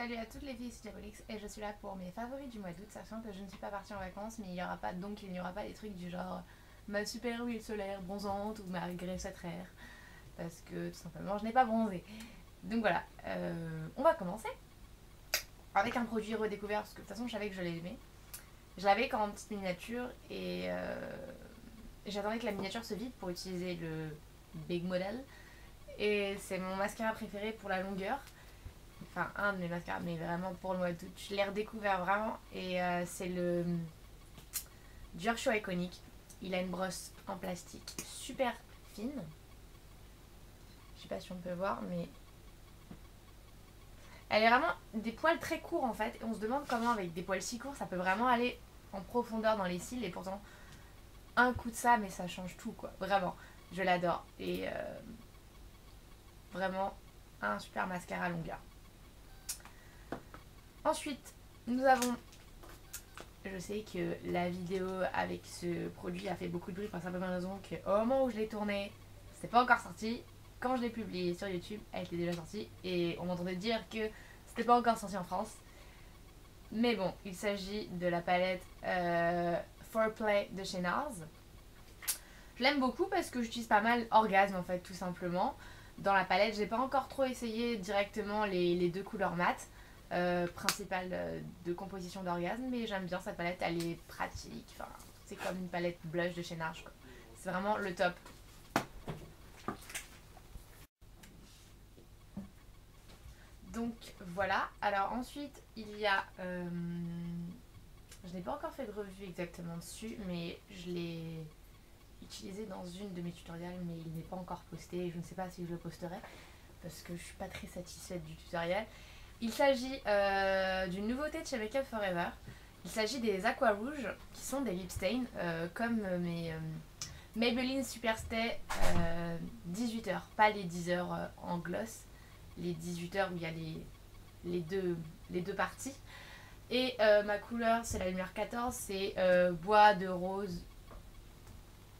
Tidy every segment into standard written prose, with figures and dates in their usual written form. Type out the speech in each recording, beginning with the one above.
Salut à toutes les filles, c'est Diabolix et je suis là pour mes favoris du mois d'août, sachant que je ne suis pas partie en vacances, mais il n'y aura pas des trucs du genre ma super huile solaire bronzante ou ma graisse à traire, parce que tout simplement je n'ai pas bronzé. Donc voilà, on va commencer avec un produit redécouvert, parce que de toute façon je savais que je l'aimais. Je l'avais quand en petite miniature et j'attendais que la miniature se vide pour utiliser le Big Model. Et c'est mon mascara préféré pour la longueur. Enfin, un de mes mascaras, mais vraiment pour le mois d'août. Je l'ai redécouvert vraiment et c'est le Dior Show Iconic. Il a une brosse en plastique super fine. Je sais pas si on peut voir, mais elle est vraiment des poils très courts en fait. Et on se demande comment avec des poils si courts ça peut vraiment aller en profondeur dans les cils. Et pourtant, un coup de ça, mais ça change tout quoi. Vraiment, je l'adore. Et vraiment un super mascara longueur. Ensuite, nous avons... Je sais que la vidéo avec ce produit a fait beaucoup de bruit pour la simple raison qu'au moment où je l'ai tournée, c'était pas encore sorti. Quand je l'ai publié sur YouTube, elle était déjà sortie et on m'entendait dire que c'était pas encore sorti en France. Mais bon, il s'agit de la palette Foreplay de chez NARS. Je l'aime beaucoup parce que j'utilise pas mal Orgasme en fait, tout simplement. Dans la palette, j'ai pas encore trop essayé directement les deux couleurs mat. Principale de composition d'orgasme, mais j'aime bien cette palette, elle est pratique, enfin, c'est comme une palette blush de chez NARS, c'est vraiment le top. Donc voilà, alors ensuite il y a, je n'ai pas encore fait de revue exactement dessus, mais je l'ai utilisé dans une de mes tutoriels, mais il n'est pas encore posté, je ne sais pas si je le posterai, parce que je suis pas très satisfaite du tutoriel. Il s'agit d'une nouveauté de chez Makeup Forever. Il s'agit des aqua rouges qui sont des lip stains comme mes Maybelline Superstay 18h, pas les 10h en gloss, les 18h où il y a les deux parties. Et ma couleur c'est la lumière 14, c'est bois de rose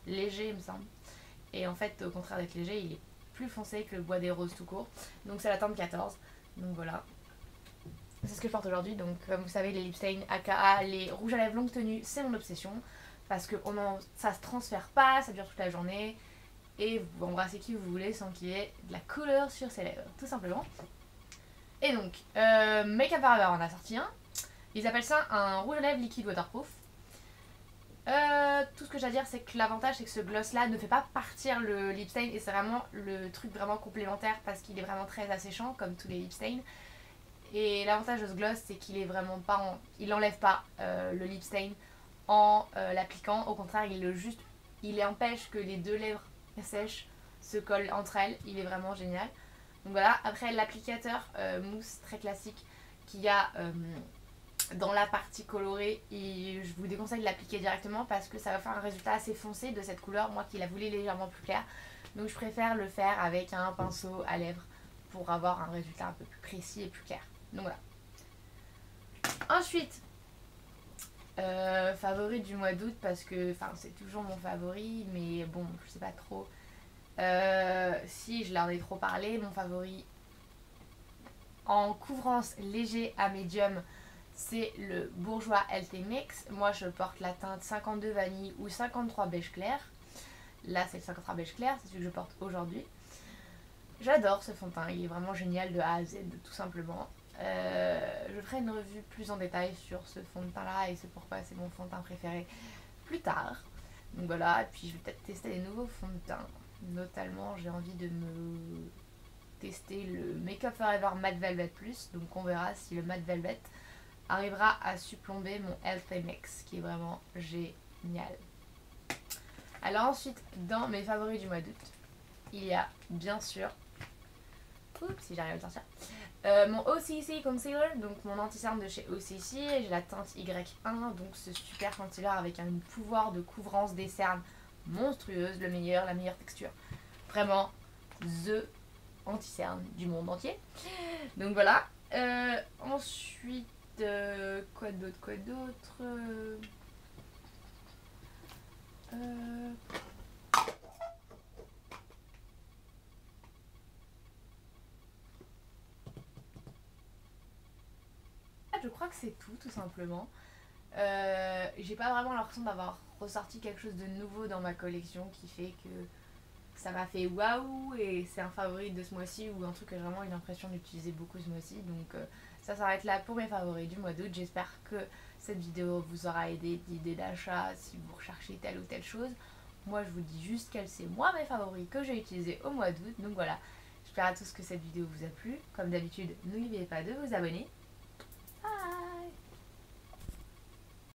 léger il me semble. Et en fait au contraire d'être léger il est plus foncé que le bois des roses tout court. Donc c'est la teinte 14. Donc voilà. C'est ce que je porte aujourd'hui, donc comme vous savez les lip stains aka les rouges à lèvres longue tenue c'est mon obsession parce que ça se transfère pas, ça dure toute la journée et vous embrassez qui vous voulez sans qu'il y ait de la couleur sur ses lèvres, tout simplement. Et donc, Makeup Forever en a sorti un, ils appellent ça un rouge à lèvres liquide waterproof. Tout ce que j'ai à dire c'est que l'avantage c'est que ce gloss là ne fait pas partir le lip stain et c'est vraiment le truc vraiment complémentaire parce qu'il est vraiment très asséchant comme tous les lip stains. Et l'avantage de ce gloss, c'est qu'il est vraiment pas il n'enlève pas le lip stain en l'appliquant. Au contraire, il empêche que les deux lèvres sèches se collent entre elles. Il est vraiment génial. Donc voilà. Après, l'applicateur mousse très classique qu'il y a dans la partie colorée, et je vous déconseille de l'appliquer directement parce que ça va faire un résultat assez foncé de cette couleur. Moi qui la voulais légèrement plus claire. Donc je préfère le faire avec un pinceau à lèvres pour avoir un résultat un peu plus précis et plus clair. Donc voilà. Ensuite, favori du mois d'août parce que c'est toujours mon favori, mais bon, je sais pas trop si je leur ai trop parlé. Mon favori en couvrance léger à médium, c'est le Bourjois LT Mix. Moi, je porte la teinte 52 vanille ou 53 beige clair. Là, c'est le 53 beige clair, c'est celui que je porte aujourd'hui. J'adore ce fond de teint, il est vraiment génial de A à Z, tout simplement. Je ferai une revue plus en détail sur ce fond de teint là et c'est pourquoi c'est mon fond de teint préféré plus tard. Donc voilà, et puis je vais peut-être tester des nouveaux fonds de teint. Notamment j'ai envie de me tester le Makeup Forever Matte Velvet Plus. Donc on verra si le Matte Velvet arrivera à supplomber mon LT Mix qui est vraiment génial. Alors ensuite dans mes favoris du mois d'août, il y a bien sûr... Oups, si j'arrive à le sortir. Mon OCC Concealer, donc mon anti-cerne de chez OCC, j'ai la teinte Y1, donc ce super concealer avec un pouvoir de couvrance des cernes monstrueuse, la meilleure texture. Vraiment, the anti-cerne du monde entier. Donc voilà. Ensuite, quoi d'autre je crois que c'est tout simplement. J'ai pas vraiment l'impression d'avoir ressorti quelque chose de nouveau dans ma collection qui fait que ça m'a fait waouh et c'est un favori de ce mois-ci ou un truc que j'ai vraiment eu l'impression d'utiliser beaucoup ce mois-ci. Donc ça s'arrête là pour mes favoris du mois d'août. J'espère que cette vidéo vous aura aidé d'idées d'achat si vous recherchez telle ou telle chose. Moi je vous dis juste quels c'est moi mes favoris que j'ai utilisés au mois d'août. Donc voilà, j'espère à tous que cette vidéo vous a plu. Comme d'habitude, n'oubliez pas de vous abonner. Bye.